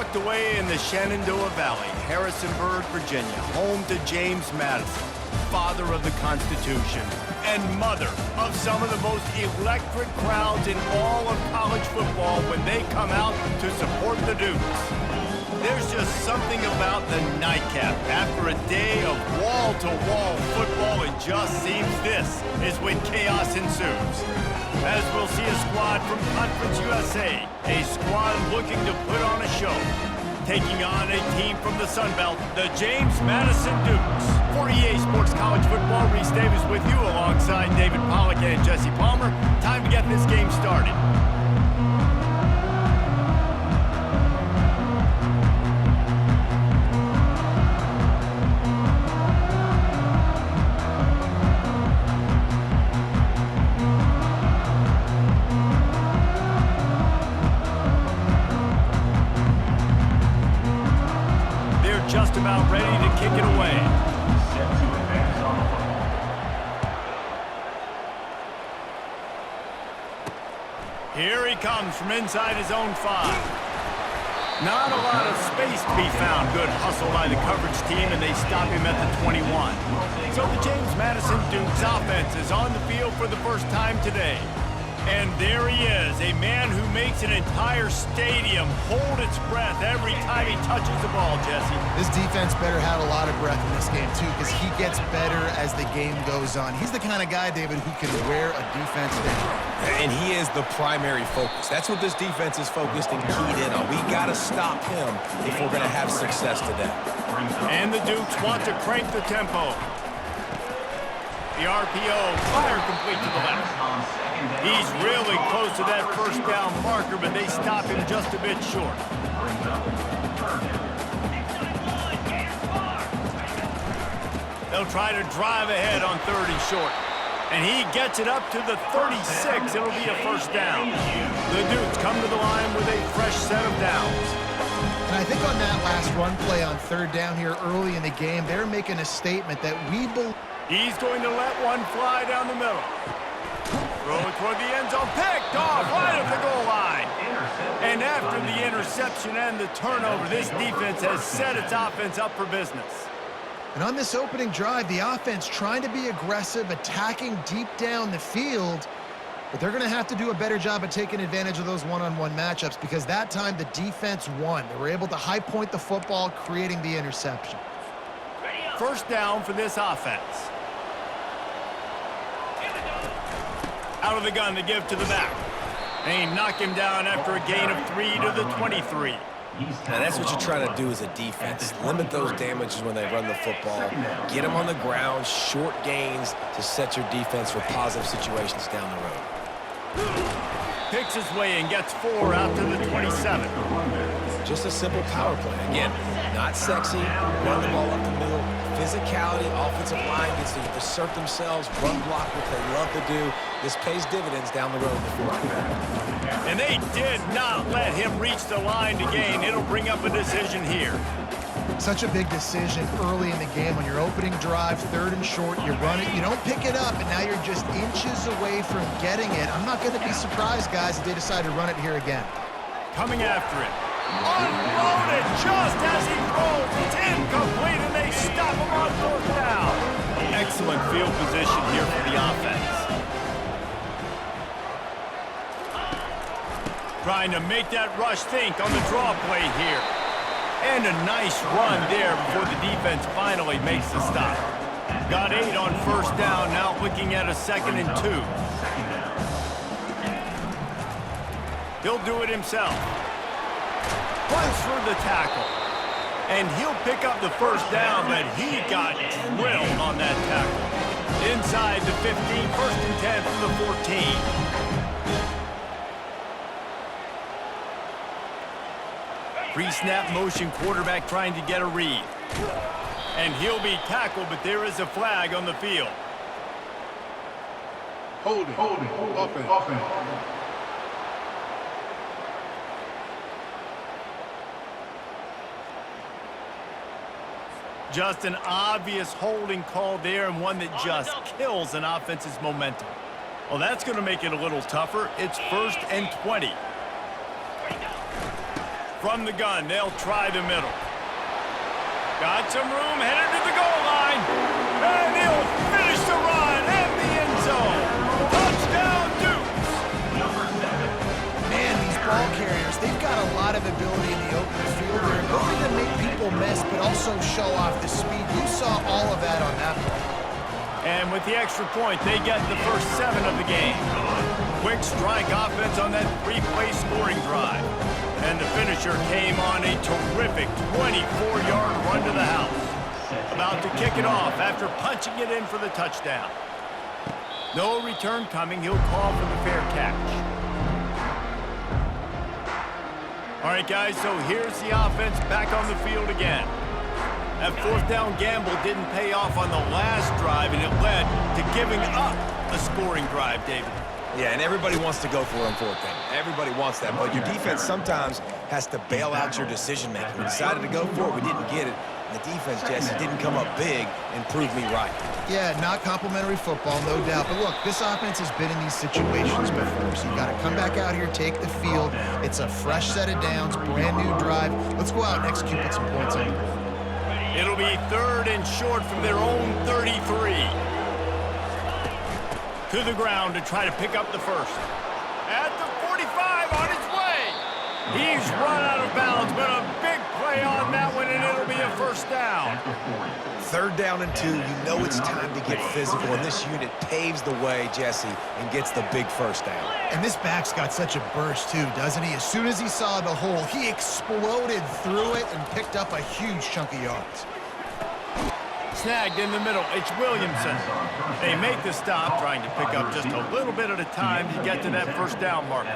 Tucked away in the Shenandoah Valley, Harrisonburg, Virginia, home to James Madison, father of the Constitution, and mother of some of the most electric crowds in all of college football when they come out to support the Dukes. There's just something about the nightcap. After a day of wall-to-wall football, it just seems this is when chaos ensues. As we'll see a squad from Conference USA, a squad looking to put on a show, taking on a team from the Sun Belt, the James Madison Dukes. For EA Sports College Football, Reese Davis with you alongside David Pollack and Jesse Palmer. Time to get this game started. Just about ready to kick it away. Here he comes from inside his own 5. Not a lot of space to be found. Good hustle by the coverage team, and they stop him at the 21. So the James Madison Dukes offense is on the field for the first time today. And there he is, a man who makes an entire stadium hold its breath every time he touches the ball, Jesse. This defense better have a lot of breath in this game, too, because he gets better as the game goes on. He's the kind of guy, David, who can wear a defense down. And he is the primary focus. That's what this defense is focused and keyed in on. We got to stop him if we're going to have success today. And the Dukes want to crank the tempo. The RPO, fire complete to the left. He's really close to that first down marker, but they stop him just a bit short. They'll try to drive ahead on 3rd and short. And he gets it up to the 36. It'll be a first down. The Dukes come to the line with a fresh set of downs. And I think on that last run play on 3rd down here early in the game, they're making a statement that we believe. He's going to let one fly down the middle. Throw it toward the end zone. Picked off right at the goal line. And after the interception and the turnover, this defense has set its offense up for business. And on this opening drive, the offense trying to be aggressive, attacking deep down the field. But they're going to have to do a better job of taking advantage of those one-on-one matchups because that time the defense won. They were able to high point the football, creating the interception. First down for this offense. Out of the gun to give to the back. And he knocked him down after a gain of 3 to the 23. Now that's what you're trying to do as a defense. Limit those damages when they run the football. Get them on the ground, short gains to set your defense for positive situations down the road. Picks his way and gets 4 out to the 27. Just a simple power play. Again, not sexy, run the ball up the middle. Physicality, offensive line gets to assert themselves, run block, what they love to do. This pays dividends down the road in the 4th quarter. And they did not let him reach the line to gain. It'll bring up a decision here. Such a big decision early in the game. On your opening drive, 3rd and short, you run it, you don't pick it up, and now you're just inches away from getting it. I'm not going to be surprised, guys, if they decide to run it here again. Coming after it. Unloaded just as he throws. It's incomplete, and they stop him on 4th down. Excellent field position here for the offense. Trying to make that rush think on the draw play here. And a nice run there before the defense finally makes the stop. Got 8 on 1st down, now looking at a 2nd and 2. He'll do it himself. Runs for the tackle. And he'll pick up the 1st down, but he got drilled on that tackle. Inside the 15, 1st and 10 from the 14. Pre-snap motion, quarterback trying to get a read. And he'll be tackled, but there is a flag on the field. Holding. Offense. Just an obvious holding call there, and one that just kills an offense's momentum. Well, that's going to make it a little tougher. It's 1st and 20. From the gun, they'll try the middle. Got some room, headed to the goal line. And he'll finish the run and the end zone. Touchdown, Dukes! Man, these ball carriers, they've got a lot of ability in the open field. Their ability to make people miss, but also show off the speed. You saw all of that on that play. And with the extra point, they get the first 7 of the game. Quick strike offense on that 3-play scoring drive. And the finisher came on a terrific 24-yard run to the house. About to kick it off after punching it in for the touchdown. No return coming. He'll call for the fair catch. All right, guys, so here's the offense back on the field again. That 4th down gamble didn't pay off on the last drive, and it led to giving up a scoring drive, David. Yeah, and everybody wants to go for it on 4th down. Everybody wants that, but your defense sometimes has to bail out your decision-making. We decided to go for it. We didn't get it. And the defense, Jesse, didn't come up big and prove me right. Yeah, not complimentary football, no doubt. But look, this offense has been in these situations before, so you got to come back out here, take the field. It's a fresh set of downs, brand new drive. Let's go out and execute, put some points on the board. It'll be 3rd and short from their own 33. To the ground to try to pick up the first. At the 45 on its way. He's run out of bounds, but a big play on that one, and it'll be a first down. 3rd down and 2, you know it's time to get physical, and this unit paves the way, Jesse, and gets the big first down. And this back's got such a burst, too, doesn't he? As soon as he saw the hole, he exploded through it and picked up a huge chunk of yards. Snagged in the middle. It's Williamson. They make the stop, trying to pick up just a little bit at a time to get to that first down marker.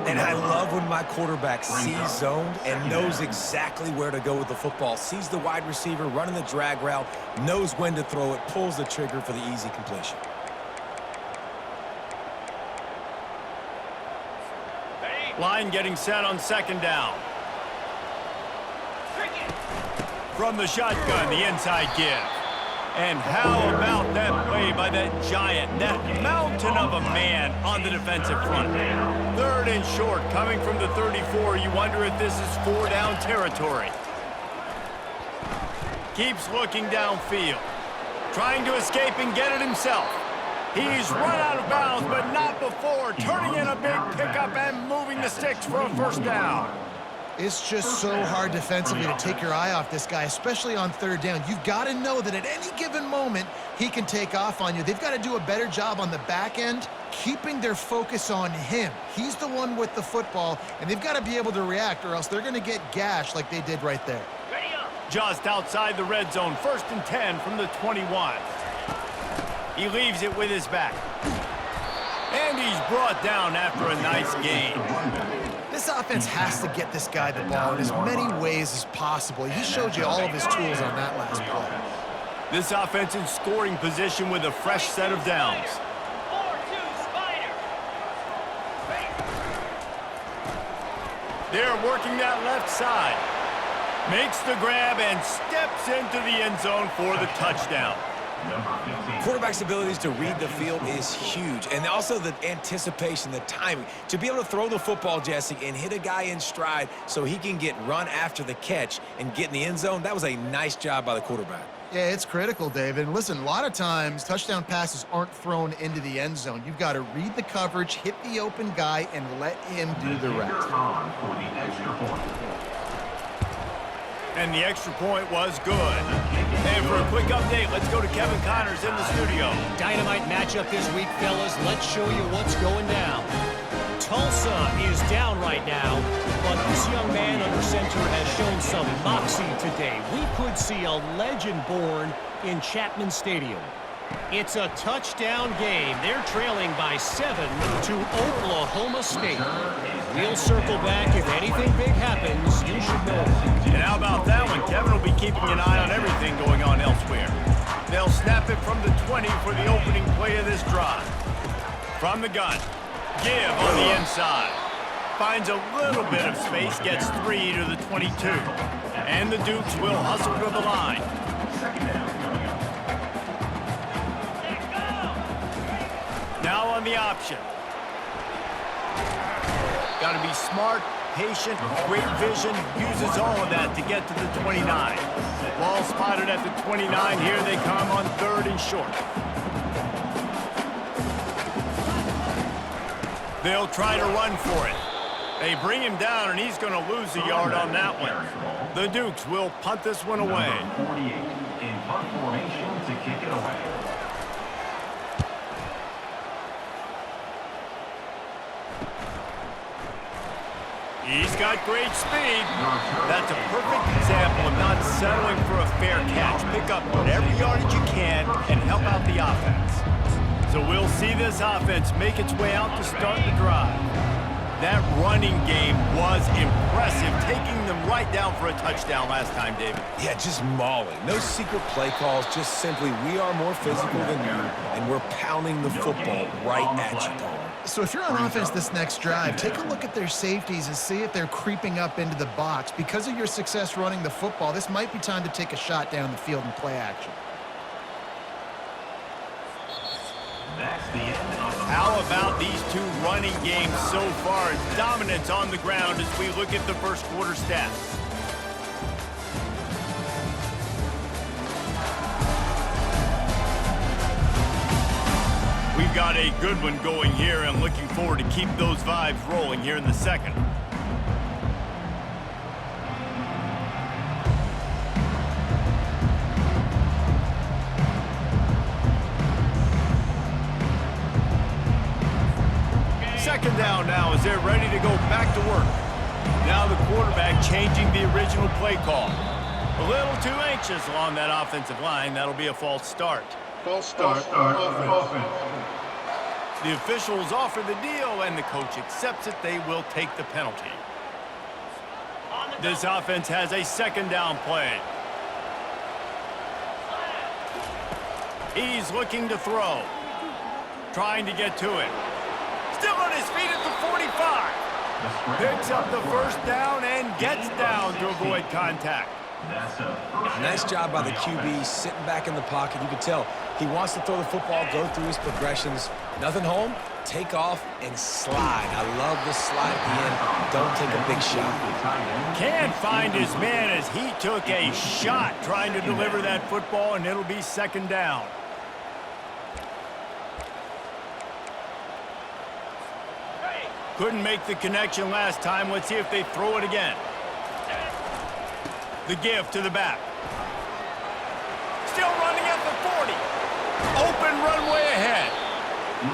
And I love when my quarterback sees zoned and knows exactly where to go with the football. Sees the wide receiver running the drag route, knows when to throw it, pulls the trigger for the easy completion. Line getting set on 2nd down. From the shotgun, the inside give. And how about that play by that giant, that mountain of a man on the defensive front? 3rd and short, coming from the 34. You wonder if this is 4-down territory. Keeps looking downfield. Trying to escape and get it himself. He's run out of bounds, but not before. Turning in a big pickup and moving the sticks for a first down. It's just so hard defensively to take your eye off this guy, especially on 3rd down. You've got to know that at any given moment, he can take off on you. They've got to do a better job on the back end, keeping their focus on him. He's the one with the football, and they've got to be able to react, or else they're going to get gashed like they did right there. Just outside the red zone, 1st and 10 from the 21. He leaves it with his back. And he's brought down after a nice gain. This offense has to get this guy the ball in as many ways as possible. He showed you all of his tools on that last play. This offense in scoring position with a fresh set of downs. They're working that left side. Makes the grab and steps into the end zone for the touchdown. Quarterback's abilities to read the field is huge, and also the anticipation, the timing. To be able to throw the football, Jesse, and hit a guy in stride so he can get run after the catch and get in the end zone, that was a nice job by the quarterback. Yeah, it's critical, David. And listen, a lot of times, touchdown passes aren't thrown into the end zone. You've got to read the coverage, hit the open guy, and let him do the rest. And the extra point was good. And for a quick update, let's go to Kevin Connors in the studio. Dynamite matchup this week, fellas. Let's show you what's going down. Tulsa is down right now, but this young man under center has shown some moxie today. We could see a legend born in Chapman Stadium. It's a touchdown game. They're trailing by 7 to Oklahoma State. We'll circle back. If anything big happens, you should know. And how about that one? Kevin will be keeping an eye on everything going on elsewhere. They'll snap it from the 20 for the opening play of this drive. From the gun. Give on the inside. Finds a little bit of space, gets 3 to the 22. And the Dukes will hustle to the line. Now on the option. Got to be smart, patient, great vision, uses all of that to get to the 29. Ball spotted at the 29. Here they come on 3rd and short. They'll try to run for it. They bring him down, and he's going to lose a yard on that one. The Dukes will punt this one away. 48 in punt formation to kick it away. He's got great speed. That's a perfect example of not settling for a fair catch. Pick up whatever yardage you can and help out the offense. So we'll see this offense make its way out to start the drive. That running game was impressive, taking them right down for a touchdown last time, David. Yeah, just mauling. No secret play calls, just simply we are more physical than you, and we're pounding the football right at you, Paul. So if you're on offense this next drive, take a look at their safeties and see if they're creeping up into the box. Because of your success running the football, this might be time to take a shot down the field and play action. That's the end of the How about these two running games so far? Dominance on the ground as we look at the first quarter stats. We've got a good one going here and looking forward to keep those vibes rolling here in the second. Second down now as they're ready to go back to work. Now the quarterback changing the original play call. A little too anxious along that offensive line. That'll be a false start. False start. Offense. The officials offer the deal, and the coach accepts it. They will take the penalty. This offense has a second down play. He's looking to throw. Trying to get to it. Still on his feet at the 45. Picks up the first down and gets down to avoid contact. Nice job by the QB, sitting back in the pocket. You can tell he wants to throw the football, go through his progressions. Nothing home, take off, and slide. I love the slide at the end. Don't take a big shot. Can't find his man as he took a shot trying to deliver that football, and it'll be second down. Couldn't make the connection last time. Let's see if they throw it again. The give to the back. Still running at the 40. Open runway ahead.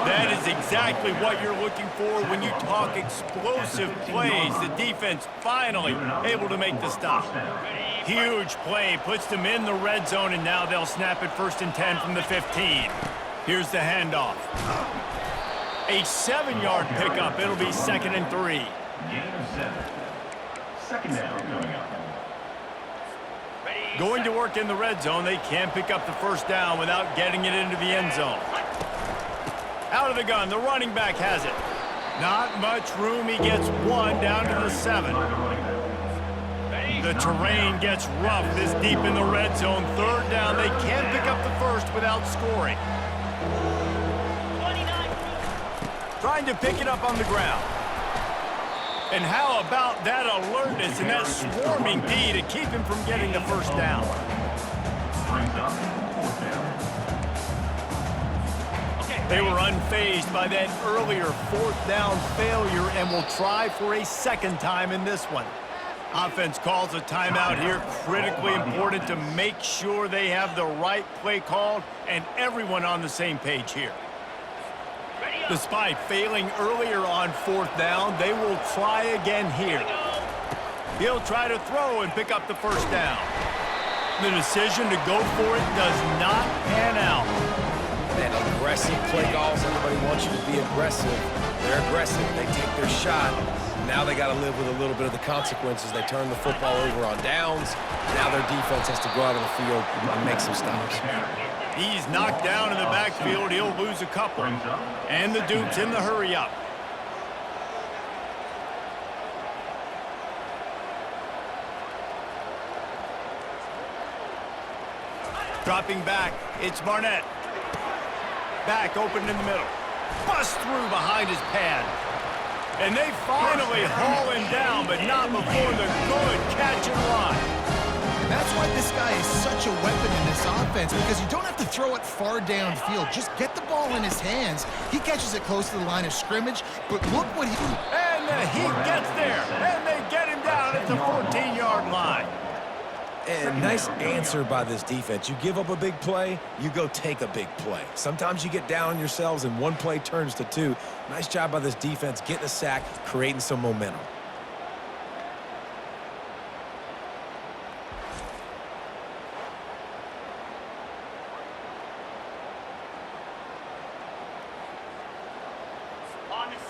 That is exactly what you're looking for when you talk explosive plays. The defense finally able to make the stop. Huge play, puts them in the red zone, and now they'll snap it 1st and 10 from the 15. Here's the handoff. A 7-yard pickup. It'll be 2nd and 3. Gain of 7. Second down coming up. Going to work in the red zone. They can't pick up the first down without getting it into the end zone. Out of the gun. The running back has it. Not much room. He gets one down to the 7. The terrain gets rough this deep in the red zone. 3rd down. They can't pick up the first without scoring. Trying to pick it up on the ground. And how about that alertness and that swarming D to keep him from getting the first down? They were unfazed by that earlier 4th down failure and will try for a second time in this one. Offense calls a timeout here. Critically important to make sure they have the right play called and everyone on the same page here. Despite failing earlier on 4th down, they will try again here. He'll try to throw and pick up the first down. The decision to go for it does not pan out. Man, aggressive play calls. Everybody wants you to be aggressive. They're aggressive. They take their shot. Now they got to live with a little bit of the consequences. They turn the football over on downs. Now their defense has to go out on the field and make some stops. He's knocked down in the backfield. He'll lose a couple. And the Dukes in the hurry up. Dropping back, it's Barnett. Back open in the middle. Bust through behind his pad. And they finally haul him down, but not before the good catch and run. And that's why this guy is such a weapon in this offense, because you don't have to throw it far downfield. Just get the ball in his hands. He catches it close to the line of scrimmage, but look what he... And he gets there, and they get him down at the 14-yard line. And nice answer by this defense. You give up a big play, you go take a big play. Sometimes you get down on yourselves and one play turns to two. Nice job by this defense getting a sack, creating some momentum.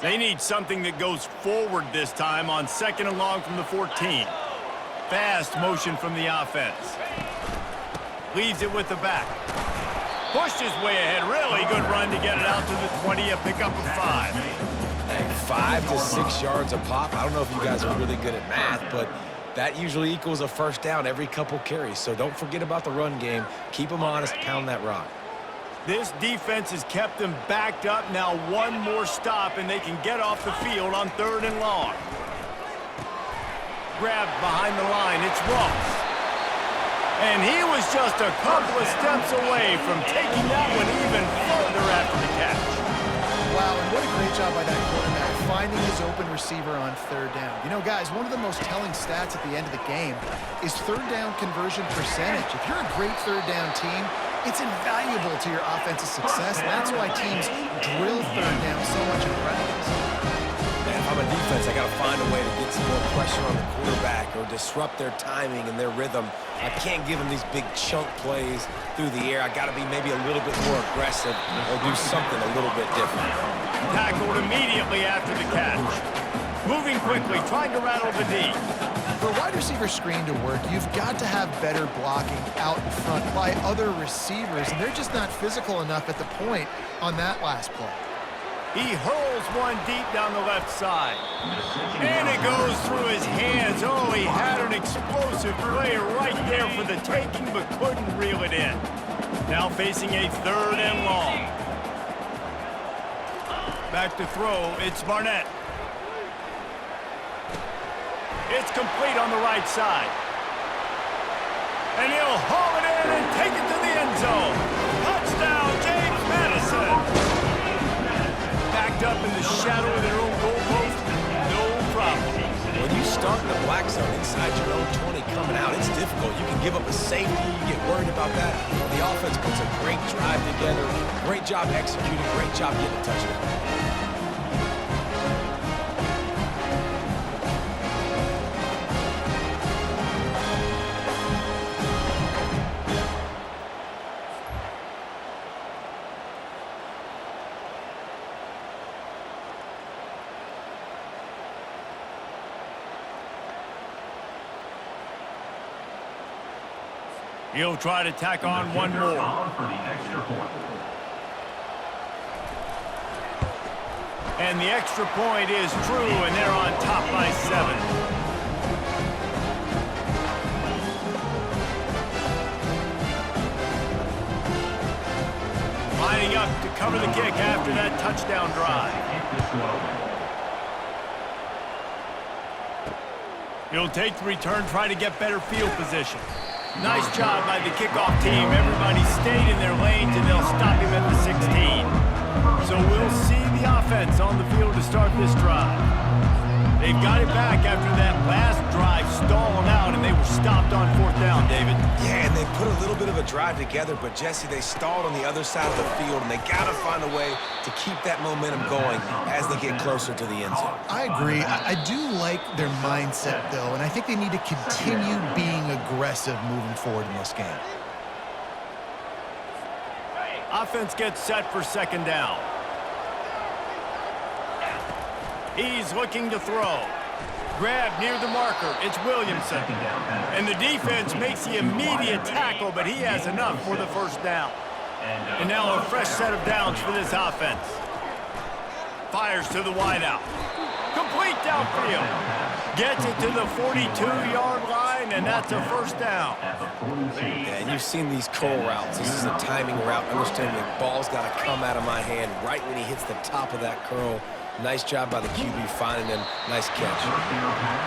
They need something that goes forward this time on 2nd and long from the 14. Fast motion from the offense. Leaves it with the back. Pushed his way ahead. Really good run to get it out to the 20. A pickup of 5. Hey, 5 to 6 yards a pop. I don't know if you guys are really good at math, but that usually equals a first down every couple carries. So don't forget about the run game. Keep them honest. Pound that rock. This defense has kept them backed up. Now one more stop, and they can get off the field on 3rd and long. Grabbed behind the line. It's Ross. And he was just a couple of steps away from taking that one even further after the catch. Wow, and what a great job by that quarterback, finding his open receiver on 3rd down. You know, guys, one of the most telling stats at the end of the game is 3rd down conversion percentage. If you're a great 3rd down team, it's invaluable to your offensive success, and that's why teams drill 3rd down so much in practice. Man, if I'm a defense, I got to find a way to get some more pressure on the quarterback or disrupt their timing and their rhythm. I can't give them these big chunk plays through the air. I got to be maybe a little bit more aggressive or do something a little bit different. Tackled immediately after the catch. Moving quickly, trying to rattle the D. For a wide receiver screen to work, you've got to have better blocking out in front by other receivers, and they're just not physical enough at the point on that last play. He hurls one deep down the left side. And it goes through his hands. Oh, he had an explosive play right there for the taking, but couldn't reel it in. Now facing a 3rd and long. Back to throw, it's Barnett. It's complete on the right side. And he'll haul it in and take it to the end zone. Touchdown, James Madison. Backed up in the shadow of their own goalpost, no problem. When you start in the black zone inside your own 20 coming out, it's difficult. You can give up a safety, you get worried about that. The offense puts a great drive together. Great job executing, great job getting a touchdown. He'll try to tack on one more. For the extra point. And the extra point is true, and they're on top by 7. Lining up to cover the kick after that touchdown drive. He'll take the return, try to get better field position. Nice job by the kickoff team. Everybody stayed in their lanes, and they'll stop him at the 16. So we'll see the offense on the field to start this drive. They've got it back after that last drive stalling out, and they were stopped on 4th down, David. Yeah, and they put a little bit of a drive together, but Jesse, they stalled on the other side of the field, and they got to find a way to keep that momentum going as they get closer to the end zone. I agree. I do like their mindset, though, and I think they need to continue being aggressive moving forward in this game. Offense gets set for 2nd down. He's looking to throw. Grab near the marker. It's Williamson. And the defense makes the immediate tackle, but he has enough for the 1st down. And now a fresh set of downs for this offense. Fires to the wideout. Complete downfield. Gets it to the 42-yard line, and that's a 1st down. Yeah, and you've seen these curl routes. This is a timing route. Understanding the ball's got to come out of my hand right when he hits the top of that curl. Nice job by the QB finding him. Nice catch.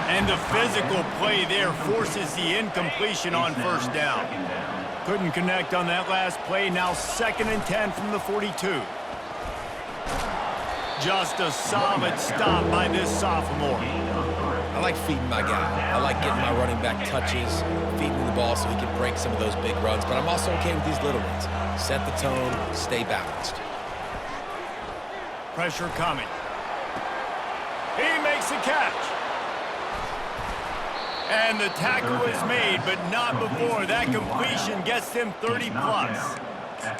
And the physical play there forces the incompletion on first down. Couldn't connect on that last play. Now 2nd and 10 from the 42. Just a solid stop by this sophomore. I like feeding my guy. I like getting my running back touches, feeding the ball so he can break some of those big runs. But I'm also okay with these little ones. Set the tone, stay balanced. Pressure coming. He makes the catch. And the tackle is made, but not before that completion gets him 30 plus.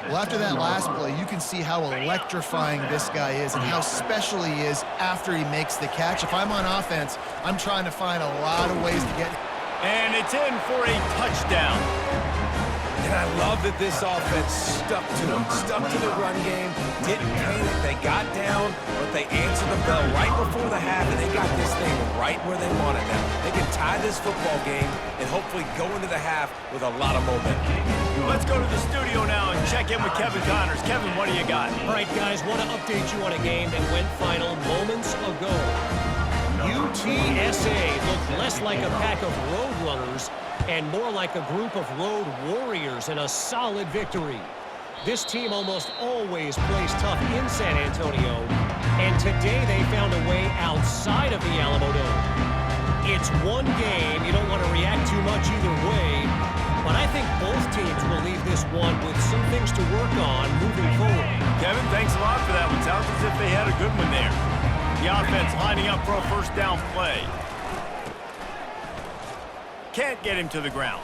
Well, after that last play, you can see how electrifying this guy is and how special he is after he makes the catch. If I'm on offense, I'm trying to find a lot of ways to get... And it's in for a touchdown. And I love that this offense stuck to the run game, didn't panic, they got down, but they answered the bell right before the half, and they got this thing right where they want it now. They can tie this football game and hopefully go into the half with a lot of momentum. Let's go to the studio now and check in with Kevin Connors. Kevin, what do you got? All right, guys, want to update you on a game that went final moments ago. UTSA looked less like a pack of road runners and more like a group of road warriors in a solid victory. This team almost always plays tough in San Antonio, and today they found a way outside of the Alamo Dome. It's one game. You don't want to react too much either way, but I think both teams will leave this one with some things to work on moving forward. Kevin, thanks a lot for that one. Sounds as if they had a good one there. The offense lining up for a first down play. Can't get him to the ground.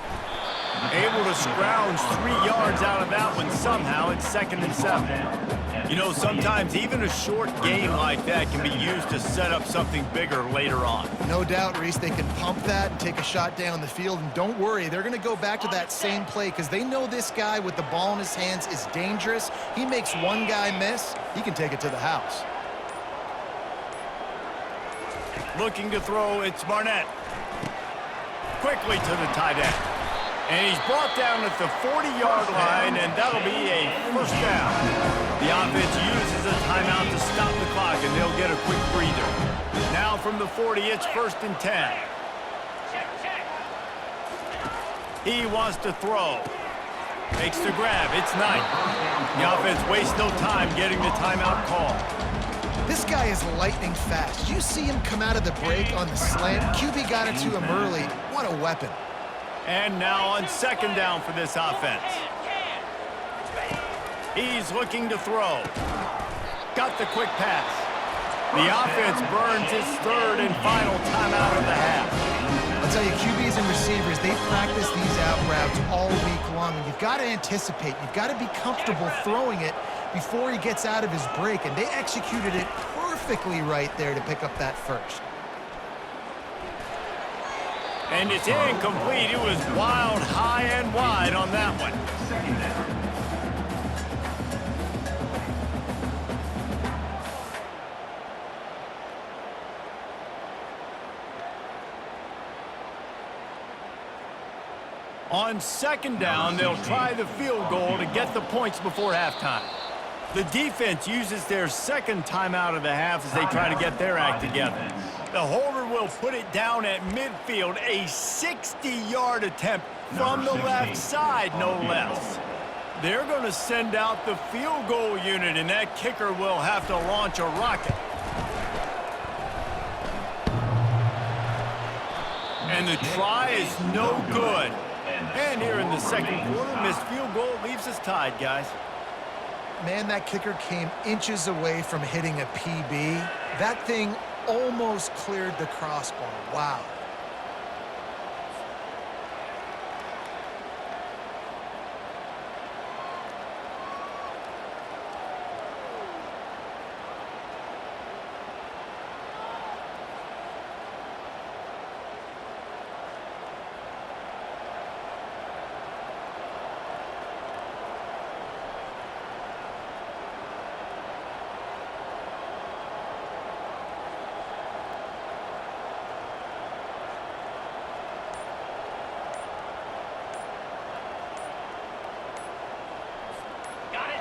Able to scrounge 3 yards out of that one somehow. It's 2nd and 7. You know, sometimes even a short game like that can be used to set up something bigger later on. No doubt, Reese, they can pump that and take a shot down the field. And don't worry, they're going to go back to that same play because they know this guy with the ball in his hands is dangerous. He makes one guy miss, he can take it to the house. Looking to throw, it's Barnett. Quickly to the tight end. And he's brought down at the 40-yard line, and that'll be a first down. The offense uses a timeout to stop the clock, and they'll get a quick breather. Now from the 40, it's 1st and 10. He wants to throw. Makes the grab. It's Knight. The offense wastes no time getting the timeout call. This guy is lightning fast. You see him come out of the break on the slant. QB got it to him early. What a weapon. And now on 2nd down for this offense. He's looking to throw. Got the quick pass. The offense burns his 3rd and final timeout of the half. I'll tell you, QBs and receivers, they practice these out routes all week long. And you've got to anticipate. You've got to be comfortable throwing it before he gets out of his break, and they executed it perfectly right there to pick up that first. And it's incomplete. It was wild, high and wide on that one. 2nd down. On 2nd down, they'll try the field goal to get the points before halftime. The defense uses their 2nd timeout of the half as they try to get their act together. The holder will put it down at midfield, a 60-yard attempt from the left side, no less. They're going to send out the field goal unit, and that kicker will have to launch a rocket. And the try is no good. And here in the 2nd quarter, missed field goal leaves us tied, guys. Man, that kicker came inches away from hitting a PB. That thing almost cleared the crossbar. Wow.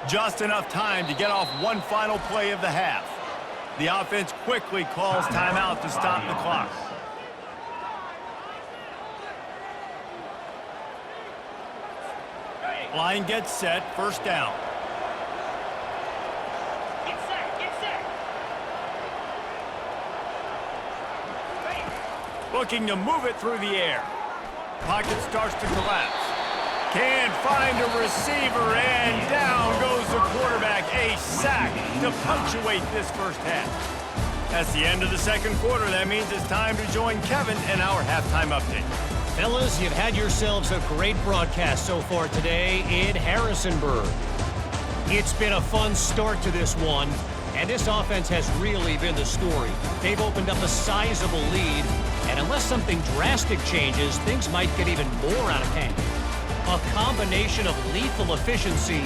Just enough time to get off one final play of the half. The offense quickly calls timeout to stop the clock. Line gets set, first down. Get set. Looking to move it through the air. Pocket starts to collapse. Can't find a receiver, and down goes the quarterback. A sack to punctuate this first half. That's the end of the second quarter. That means it's time to join Kevin in our halftime update. Fellas, you've had yourselves a great broadcast so far today in Harrisonburg. It's been a fun start to this one, and this offense has really been the story. They've opened up a sizable lead, and unless something drastic changes, things might get even more out of hand. A combination of lethal efficiency,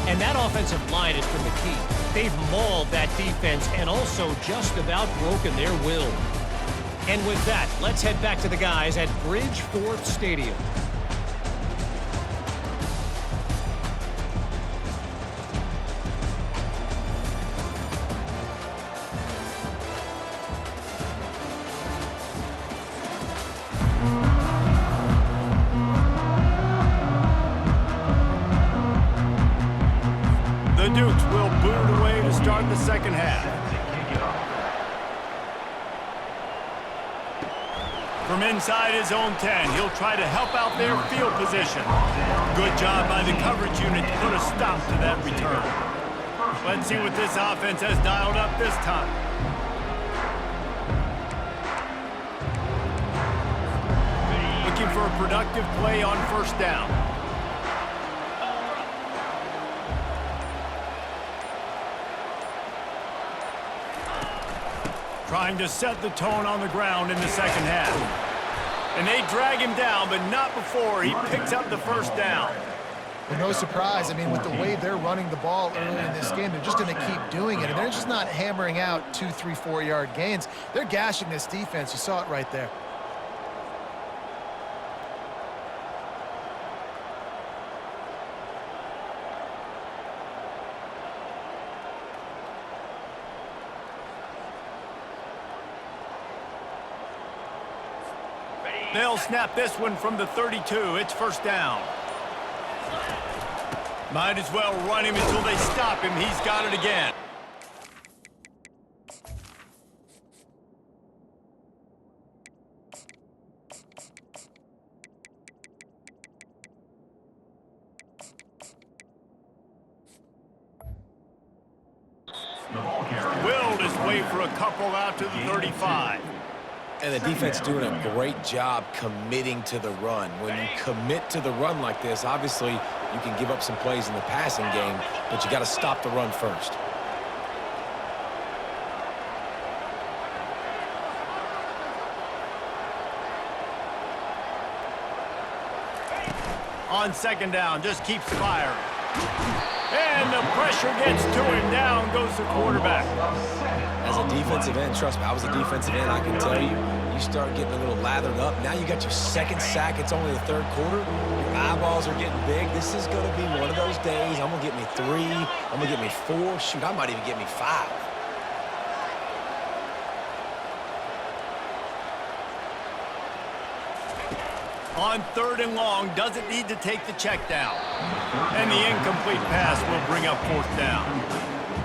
and that offensive line has been the key. They've mauled that defense and also just about broken their will. And with that, let's head back to the guys at Bridgeforth Stadium. The Dukes will boot away to start the second half. From inside his own 10, he'll try to help out their field position. Good job by the coverage unit to put a stop to that return. Let's see what this offense has dialed up this time. Looking for a productive play on first down. Trying to set the tone on the ground in the second half. And they drag him down, but not before he picks up the first down. Well, no surprise. I mean, with the way they're running the ball early in this game, they're just going to keep doing it. And they're just not hammering out 2, 3, 4-yard gains. They're gashing this defense. You saw it right there. They'll snap this one from the 32. It's first down. Might as well run him until they stop him. He's got it again. Willed his way for a couple out to the 35. And the defense doing a great job committing to the run. When you commit to the run like this, obviously you can give up some plays in the passing game, but you got to stop the run first. On second down, just keeps firing. And the pressure gets to him. Down goes the quarterback. As a defensive end, trust me, I was a defensive end, I can tell you, you start getting a little lathered up. Now you got your second sack. It's only the third quarter. Your eyeballs are getting big. This is going to be one of those days. I'm going to get me 3. I'm going to get me 4. Shoot, I might even get me 5. On third and long, doesn't need to take the check down. And the incomplete pass will bring up fourth down.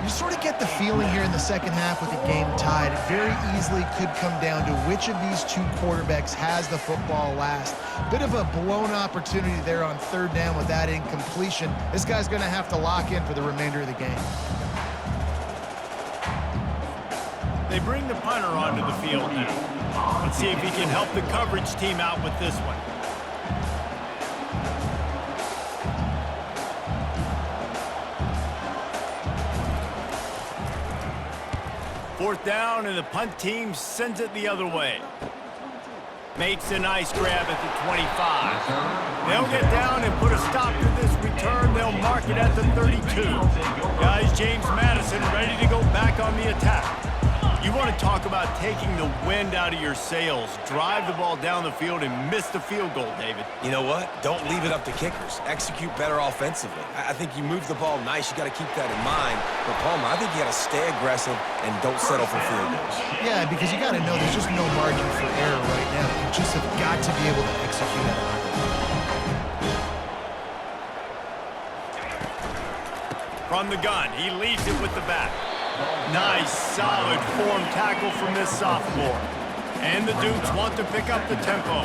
You sort of get the feeling here in the second half with the game tied. It very easily could come down to which of these two quarterbacks has the football last. Bit of a blown opportunity there on third down with that incompletion. This guy's going to have to lock in for the remainder of the game. They bring the punter onto the field now. Let's see if he can help the coverage team out with this one. Fourth down, and the punt team sends it the other way. Makes a nice grab at the 25. They'll get down and put a stop to this return. They'll mark it at the 32. Guys, James Madison ready to go back on the attack. You want to talk about taking the wind out of your sails. Drive the ball down the field and miss the field goal, David. You know what? Don't leave it up to kickers. Execute better offensively. I think you move the ball nice. You got to keep that in mind. But, Palmer, I think you got to stay aggressive and don't settle for field goals. Yeah, because you got to know there's just no margin for error right now. You just have got to be able to execute at a high level. From the gun, he leads it with the back. Nice, solid form tackle from this sophomore. And the Dukes want to pick up the tempo.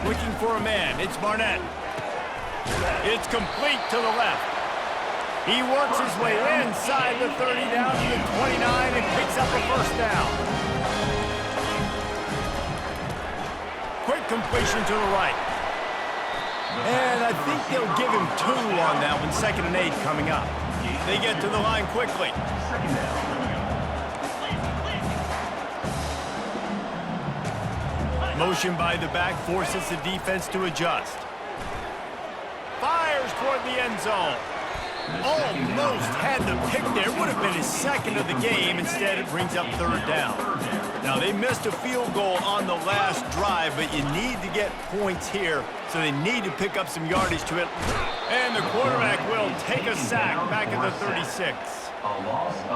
Looking for a man, it's Barnett. It's complete to the left. He works his way inside the 30 down to the 29 and picks up a first down. Quick completion to the right. And I think they'll give him 2 on that one, 2nd and 8 coming up. They get to the line quickly. Motion by the back forces the defense to adjust. Fires toward the end zone. Almost had the pick there. Would have been his 2nd of the game. Instead, it brings up 3rd down. Now, they missed a field goal on the last drive, but you need to get points here, so they need to pick up some yardage to it. And the quarterback will take a sack back at the 36.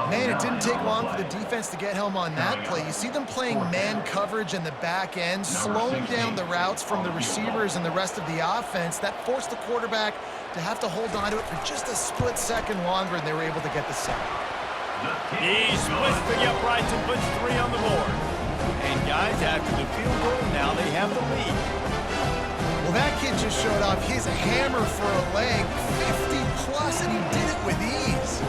Man, it didn't take long for the defense to get home on that play. You see them playing man coverage in the back end, slowing down the routes from the receivers and the rest of the offense. That forced the quarterback to have to hold on to it for just a split second longer, and they were able to get the sack. He splits the uprights and puts 3 on the board. And guys, after the field goal, now they have the lead. Well, that kid just showed off his hammer for a leg, 50+, and he did it with ease.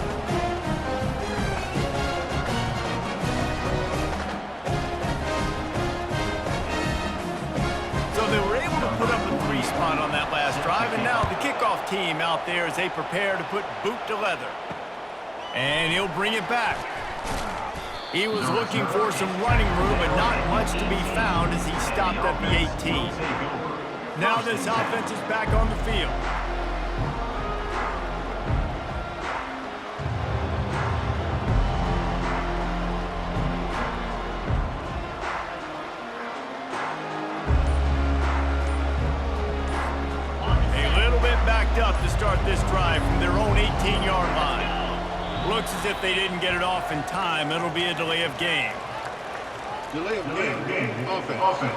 So they were able to put up a 3 spot on that last drive, and now the kickoff team out there as they prepare to put boot to leather. And he'll bring it back. He was looking for some running room, but not much to be found as he stopped at the 18. Now this offense is back on the field. A little bit backed up to start this drive from their own 18-yard line. Looks as if they didn't get it off in time. It'll be a delay of game. Delay of game. Offense.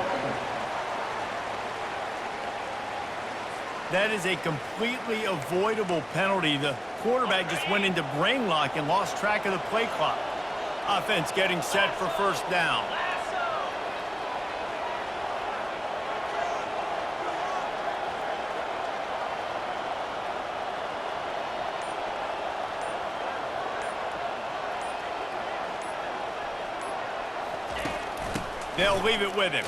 That is a completely avoidable penalty. The quarterback just went into brain lock and lost track of the play clock. Offense getting set for first down. They'll leave it with him.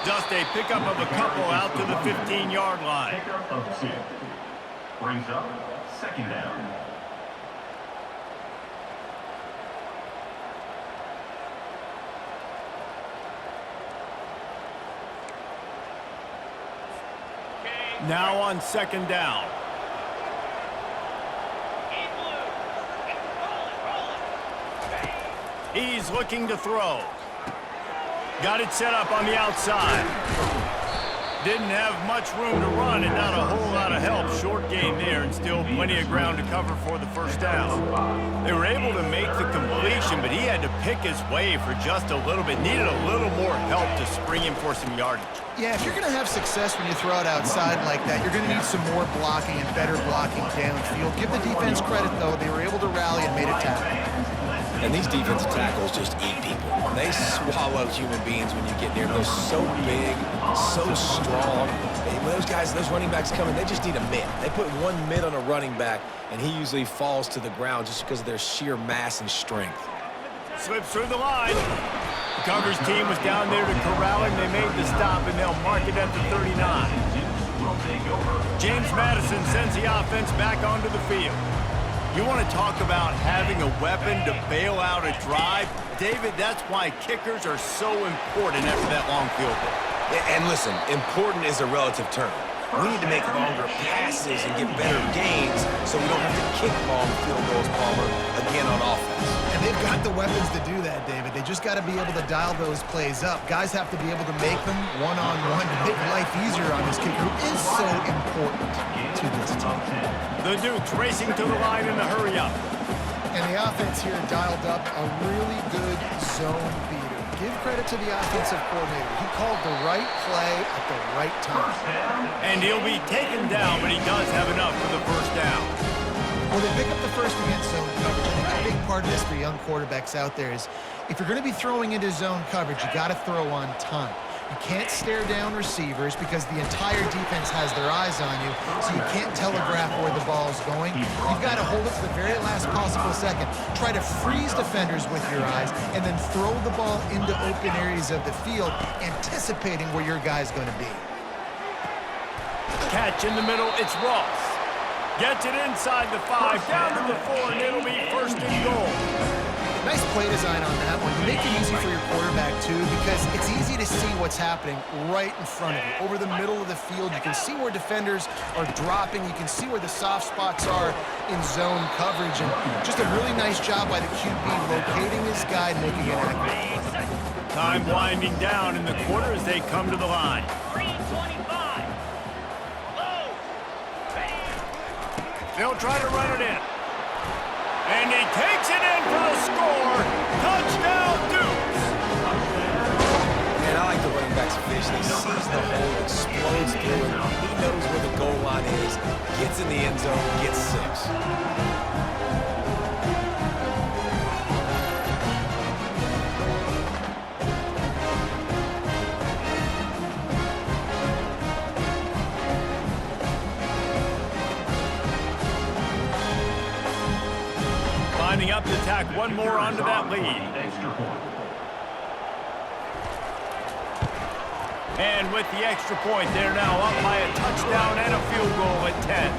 Just a pickup of a couple out to the 15-yard line. Pickup of 2. Brings up 2nd down. Now on 2nd down. He's looking to throw. Got it set up on the outside. Didn't have much room to run and not a whole lot of help. Short gain there and still plenty of ground to cover for the first down. They were able to make the completion, but he had to pick his way for just a little bit. Needed a little more help to spring him for some yardage. Yeah, if you're going to have success when you throw it outside like that, you're going to need some more blocking and better blocking downfield. Give the defense credit, though. They were able to rally and made a tackle. And these defensive tackles just eat people. They swallow human beings when you get near. They're so big, so strong. When those guys, those running backs come in, they just need a mid. They put one mid on a running back, and he usually falls to the ground just because of their sheer mass and strength. Slips through the line. The coverage team was down there to corral him. They made the stop, and they'll mark it at the 39. James Madison sends the offense back onto the field. You want to talk about having a weapon to bail out a drive? David, that's why kickers are so important after that long field goal. And listen, important is a relative term. We need to make longer passes and get better gains so we don't have to kick long field goals, Palmer, again on offense. And they've got the weapons to do that, David. They just got to be able to dial those plays up. Guys have to be able to make them one-on-one to make life easier on this kicker, who is so important to this team. The Dukes racing to the line in the hurry-up. And the offense here dialed up a really good zone beater. Give credit to the offensive coordinator. He called the right play at the right time. And he'll be taken down, but he does have enough for the first down. Well, they pick up the first against zone coverage. I think a big part of this for young quarterbacks out there is if you're going to be throwing into zone coverage, you got to throw on time. You can't stare down receivers because the entire defense has their eyes on you, so you can't telegraph where the ball's going. You've got to hold it to the very last possible second. Try to freeze defenders with your eyes, and then throw the ball into open areas of the field, anticipating where your guy's going to be. Catch in the middle, it's Ross. Gets it inside the 5, down to the 4, and it'll be first and goal. Nice play design on that one. You make it easy for your quarterback, too, because it's easy to see what's happening right in front of you. Over the middle of the field, you can see where defenders are dropping. You can see where the soft spots are in zone coverage. And just a really nice job by the QB locating his guy and making it accurate. Time winding down in the quarter as they come to the line. 3:25. They'll try to run it in. And he takes it in for the score. Touchdown, Dukes! Man, I like the running back's vision. He sees the hole, explodes through it. He knows where the goal line is, gets in the end zone, gets 6. Lining up to tack one more onto that lead. Extra point. And with the extra point, they're now up by a touchdown and a field goal at 10.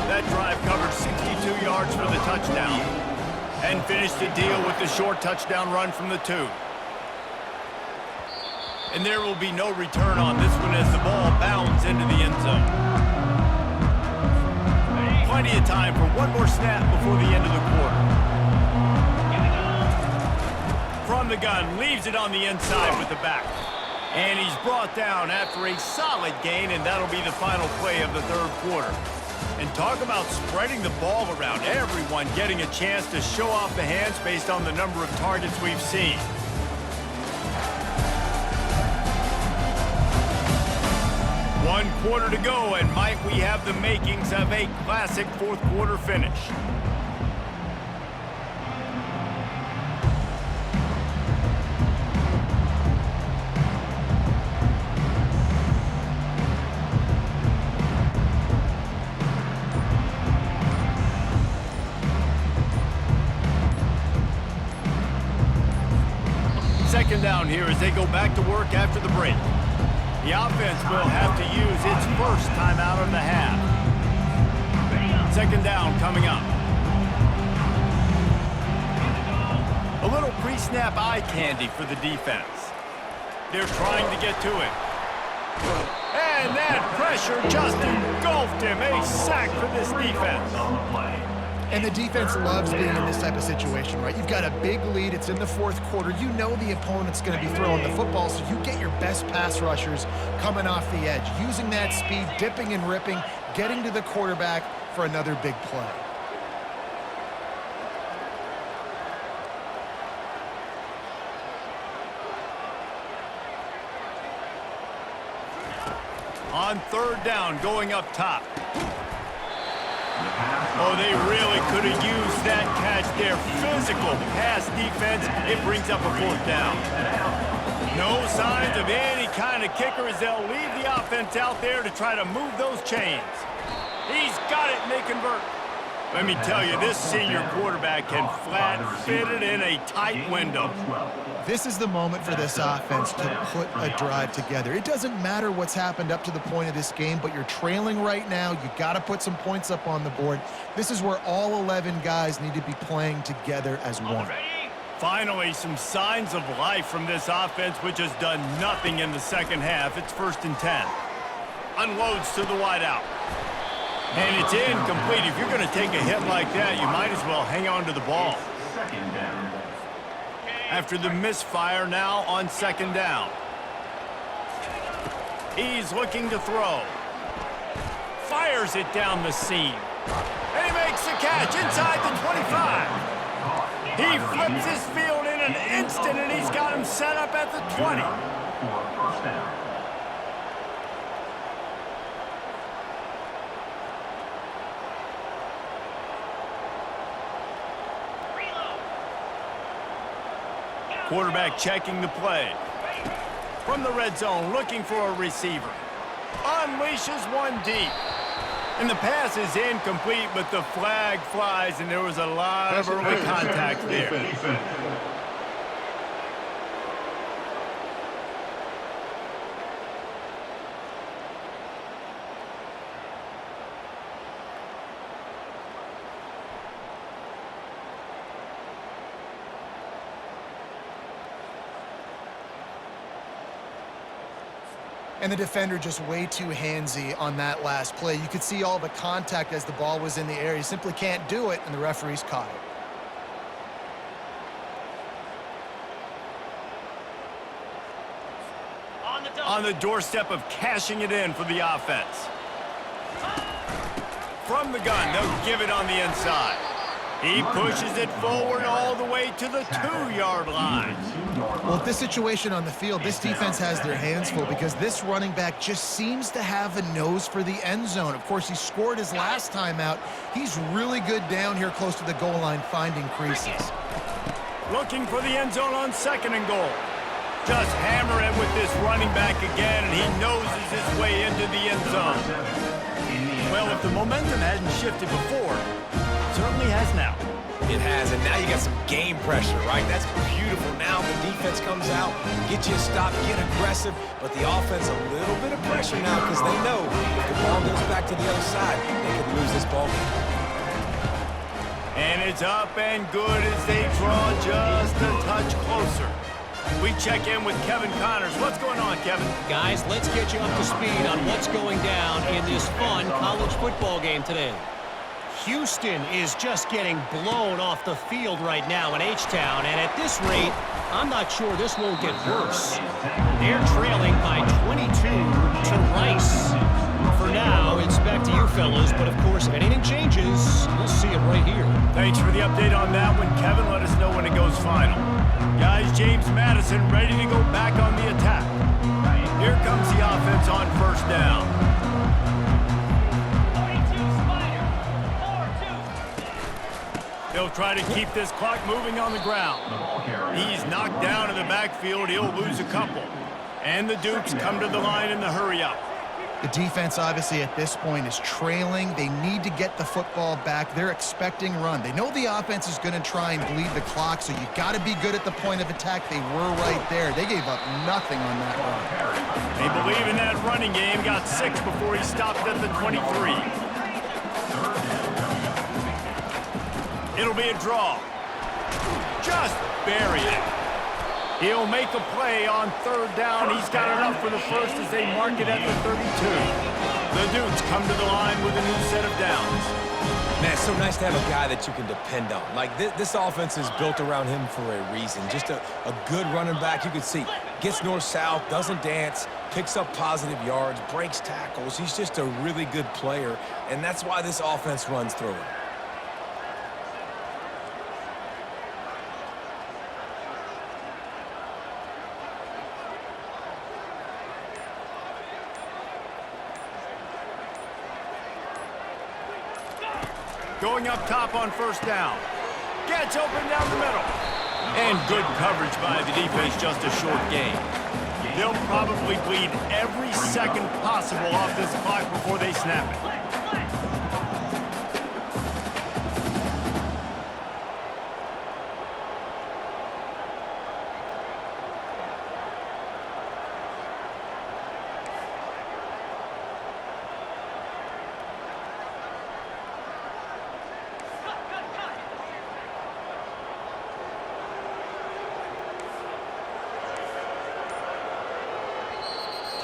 That drive covered 62 yards for the touchdown and finished the deal with the short touchdown run from the 2. And there will be no return on this one as the ball bounds into the end zone. Plenty of time for one more snap before the end of the quarter. From the gun, leaves it on the inside with the back. And he's brought down after a solid gain, and that'll be the final play of the third quarter. And talk about spreading the ball around, everyone getting a chance to show off the hands based on the number of targets we've seen. One quarter to go, and might we have the makings of a classic fourth quarter finish. Second down here as they go back to work after the break. The offense will have to use its first timeout of the half. Second down coming up. A little pre-snap eye candy for the defense. They're trying to get to it. And that pressure just engulfed him. A sack for this defense. And the defense loves being in this type of situation, right? You've got a big lead. It's in the fourth quarter. You know the opponent's going to be throwing the football, so you get your best pass rushers coming off the edge, using that speed, dipping and ripping, getting to the quarterback for another big play. On third down, going up top. Oh, they really could have used that catch there. Physical pass defense. It brings up a fourth down. No signs of any kind of kicker as they'll leave the offense out there to try to move those chains. He's got it, and they convert. Let me tell you, this senior quarterback can flat fit it in a tight window. This is the moment for this offense to put a drive together. It doesn't matter what's happened up to the point of this game, but you're trailing right now. You got to put some points up on the board. This is where all 11 guys need to be playing together as one. Finally, some signs of life from this offense, which has done nothing in the second half. It's 1st and 10. unloads to the wideout. And it's incomplete. If you're going to take a hit like that, you might as well hang on to the ball. Second down. After the misfire, now on second down. He's looking to throw. Fires it down the seam. And he makes the catch inside the 25. He flips his field in an instant, and he's got him set up at the 20. For first down. Quarterback checking the play. From the red zone, looking for a receiver. Unleashes one deep. And the pass is incomplete, but the flag flies, and there was a lot of early contact there. And the defender just way too handsy on that last play. You could see all the contact as the ball was in the air. You simply can't do it, and the referees caught it. On the doorstep of cashing it in for the offense. From the gun, they'll give it on the inside. He pushes it forward all the way to the 2-yard line. Well, at this situation on the field, this defense has their hands full because this running back just seems to have a nose for the end zone. Of course, he scored his last time out. He's really good down here close to the goal line, finding creases. Looking for the end zone on second and goal. Just hammer it with this running back again, and he noses his way into the end zone. Well, if the momentum hadn't shifted before, it certainly has now. It has, and now you got some game pressure, right? That's beautiful. Now the defense comes out, get you a stop, get aggressive, but the offense a little bit of pressure now because they know if the ball goes back to the other side, they could lose this ball game. And it's up and good as they draw just a touch closer. We check in with Kevin Connors. What's going on, Kevin? Guys, let's get you up to speed on what's going down in this fun college football game today. Houston is just getting blown off the field right now in H-Town, and at this rate, I'm not sure this won't get worse. They're trailing by 22 to Rice. For now, it's back to you fellas, but of course, if anything changes, we'll see it right here. Thanks for the update on that one, Kevin. Let us know when it goes final. Guys, James Madison ready to go back on the attack. Here comes the offense on first down. They'll try to keep this clock moving on the ground. He's knocked down in the backfield. He'll lose a couple. And the Dukes come to the line in the hurry-up. The defense, obviously, at this point is trailing. They need to get the football back. They're expecting run. They know the offense is going to try and bleed the clock, so you got to be good at the point of attack. They were right there. They gave up nothing on that run. They believe in that running game. Got 6 before he stopped at the 23. It'll be a draw. Just bury it. He'll make a play on third down. He's got enough for the first as they mark it at the 32. The Dukes come to the line with a new set of downs. Man, it's so nice to have a guy that you can depend on. Like, this offense is built around him for a reason. Just a good running back. You can see, gets north-south, doesn't dance, picks up positive yards, breaks tackles. He's just a really good player, and that's why this offense runs through him. Going up top on first down. Gets open down the middle. And good coverage by the defense, just a short gain. They'll probably bleed every second possible off this clock before they snap it.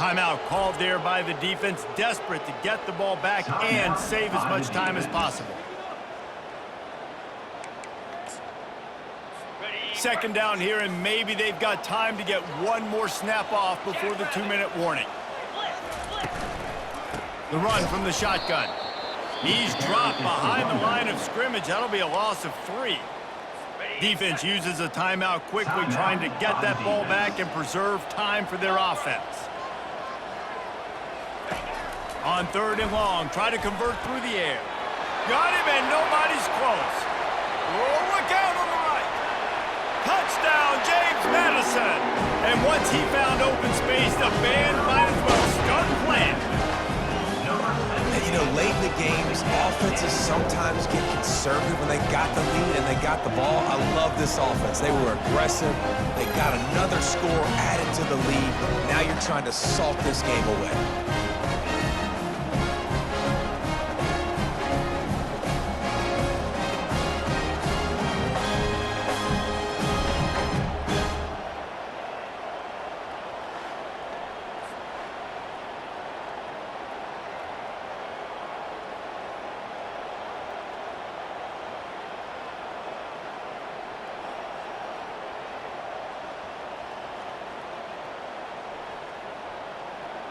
Timeout called there by the defense, desperate to get the ball back and save as much time as possible. Second down here, and maybe they've got time to get one more snap off before the 2-minute warning. The run from the shotgun. He's dropped behind the line of scrimmage. That'll be a loss of 3. Defense uses a timeout quickly, trying to get that ball back and preserve time for their offense. On 3rd and long, try to convert through the air. Got him, and nobody's close. Oh, look out on the right. Touchdown, James Madison. And once he found open space, the band might as well start playing. And, you know, late in the games, offenses sometimes get conservative when they got the lead and they got the ball. I love this offense. They were aggressive. They got another score added to the lead. Now you're trying to salt this game away.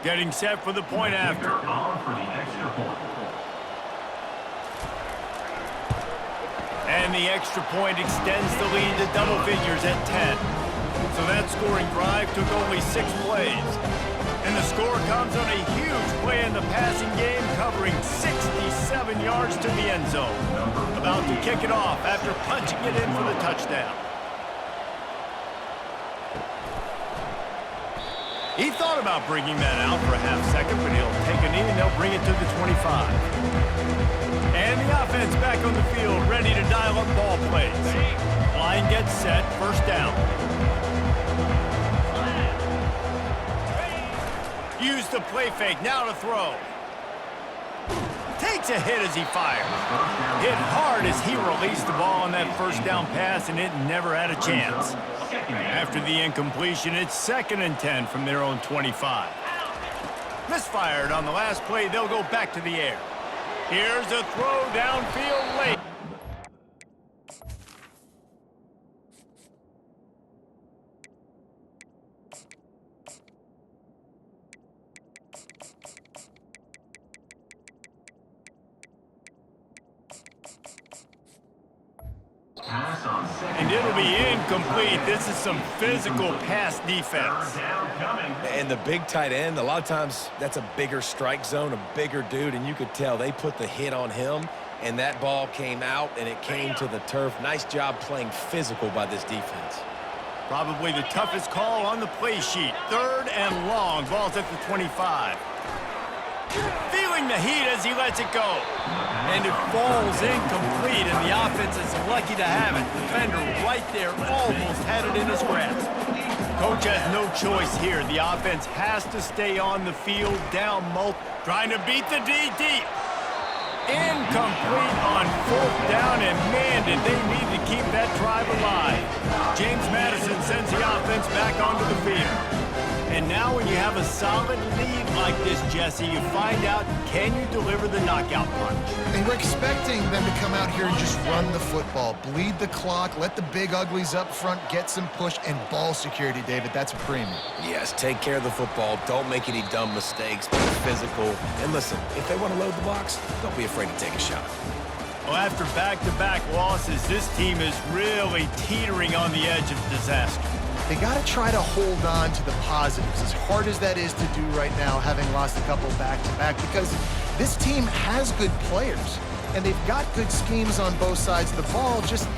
Getting set for the point after. And the extra point extends the lead to double figures at 10. So that scoring drive took only 6 plays. And the score comes on a huge play in the passing game, covering 67 yards to the end zone. About to kick it off after punching it in for the touchdown. He thought about bringing that out for a half second, but he'll take a knee and they'll bring it to the 25. And the offense back on the field, ready to dial up ball plays. Line gets set, first down. Use the play fake, now to throw. Takes a hit as he fires. Hit hard as he released the ball on that first down pass, and it never had a chance. After the incompletion, it's 2nd and 10 from their own 25. Misfired on the last play, they'll go back to the air. Here's a throw downfield late. And it'll be incomplete. This is some physical pass defense. And the big tight end, a lot of times that's a bigger strike zone, a bigger dude, and you could tell they put the hit on him, and that ball came out, and it came to the turf. Nice job playing physical by this defense. Probably the toughest call on the play sheet. 3rd and long. Ball's at the 25. Feeling the heat as he lets it go. And it falls incomplete, and the offense is lucky to have it. Defender right there almost had it in his grasp. Coach has no choice here. The offense has to stay on the field, down multiple. Trying to beat the D deep. Incomplete on 4th down, and man, did they need to keep that drive alive. James Madison sends the offense back onto the field. And now when you have a solid lead like this, Jesse, you find out, can you deliver the knockout punch? And we're expecting them to come out here and just run the football, bleed the clock, let the big uglies up front get some push, and ball security, David. That's a premium. Yes, take care of the football. Don't make any dumb mistakes. Be physical. And listen, if they want to load the box, don't be afraid to take a shot. Well, after back-to-back losses, this team is really teetering on the edge of disaster. They got to try to hold on to the positives, as hard as that is to do right now, having lost a couple back-to-back, because this team has good players, and they've got good schemes on both sides of the ball. Just